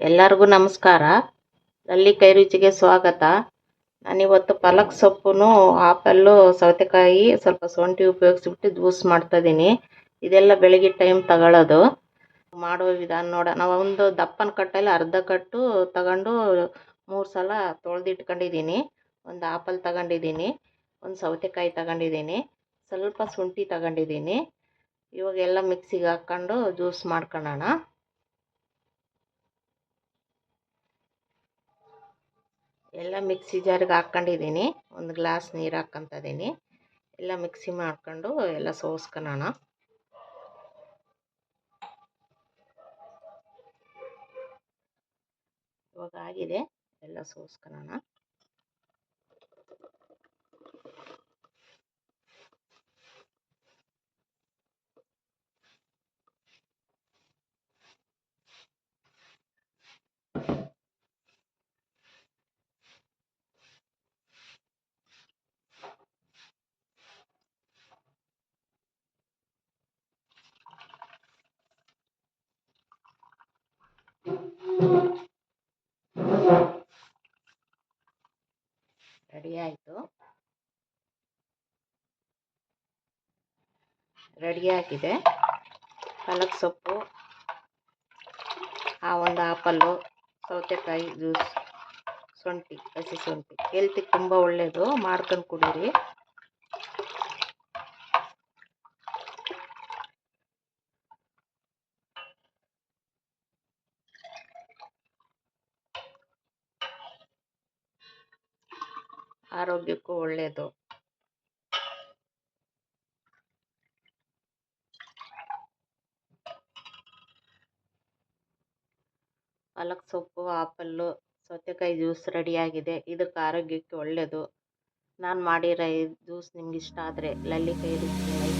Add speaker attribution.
Speaker 1: ಎಲ್ಲರಿಗೂ ನಮಸ್ಕಾರ. ಲಲ್ಲಿ ಕೈ ರುಚಿಗೆ ಸ್ವಾಗತ. ನಾನಿವತ್ತು ಪಾಲಕ್ ಸೊಪ್ಪು, ಆಪಲ್ಲು, ಸೌತೆಕಾಯಿ, ಸ್ವಲ್ಪ ಶುಂಠಿ ಉಪಯೋಗಿಸ್ಬಿಟ್ಟು ಜ್ಯೂಸ್ ಮಾಡ್ತಾಯಿದ್ದೀನಿ. ಇದೆಲ್ಲ ಬೆಳಗ್ಗೆ ಟೈಮ್ ತಗೊಳ್ಳೋದು. ಮಾಡುವ ವಿಧಾನ ನೋಡೋಣ. ಒಂದು ದಪ್ಪನ ಕಟ್ಟಲ್ಲಿ ಅರ್ಧ ಕಟ್ಟು ತಗೊಂಡು 3 ಸಲ ತೊಳೆದಿಟ್ಕೊಂಡಿದ್ದೀನಿ. ಒಂದು ಆಪಲ್ ತಗೊಂಡಿದ್ದೀನಿ, ಒಂದು ಸೌತೆಕಾಯಿ ತಗೊಂಡಿದ್ದೀನಿ, ಸ್ವಲ್ಪ ಶುಂಠಿ ತಗೊಂಡಿದ್ದೀನಿ. ಇವಾಗ ಎಲ್ಲ ಮಿಕ್ಸಿಗೆ ಹಾಕ್ಕೊಂಡು ಜ್ಯೂಸ್ ಮಾಡ್ಕೊಳ್ಳೋಣ. ಎಲ್ಲ ಮಿಕ್ಸಿ ಜಾರಿಗೆ ಹಾಕ್ಕೊಂಡಿದ್ದೀನಿ. ಒಂದು ಗ್ಲಾಸ್ ನೀರು ಹಾಕ್ಕೊತಿದ್ದೀನಿ. ಎಲ್ಲ ಮಿಕ್ಸಿ ಮಾಡ್ಕೊಂಡು ಎಲ್ಲ ಸೋಸ್ಕೊಳ್ಳೋಣ. ಇವಾಗ ಆಗಿದೆ, ಎಲ್ಲ ಸೋಸ್ಕೊಳ್ಳೋಣ. ರೆಡಿಯಾಗಿದೆ ಪಾಲಕ್ ಸೊಪ್ಪು, ಆ ಒಂದು ಆಪಲ್ಲು, ಸೌತೆಕಾಯಿ ಜ್ಯೂಸ್, ಶುಂಠಿ, ಹಸಿ ಶುಂಠಿ ಹೆಲ್ತಿಗೆ ತುಂಬ ಒಳ್ಳೆಯದು. ಮಾಡ್ಕೊಂಡು ಕುಡೀರಿ. ಆರೋಗ್ಯಕ್ಕೂ ಒಳ್ಳೆಯದು. ಪಾಲಕ್ ಸೊಪ್ಪು, ಆಪಲ್ಲು, ಸೌತೆಕಾಯಿ ಜ್ಯೂಸ್ ರೆಡಿಯಾಗಿದೆ. ಇದಕ್ಕೆ ಆರೋಗ್ಯಕ್ಕೆ ಒಳ್ಳೆಯದು. ನಾನು ಮಾಡಿರೋ ಈ ಜ್ಯೂಸ್ ನಿಮ್ಗೆ ಇಷ್ಟ ಆದರೆ ಲಲ್ಲಿ ಕೈ ರುಚಿ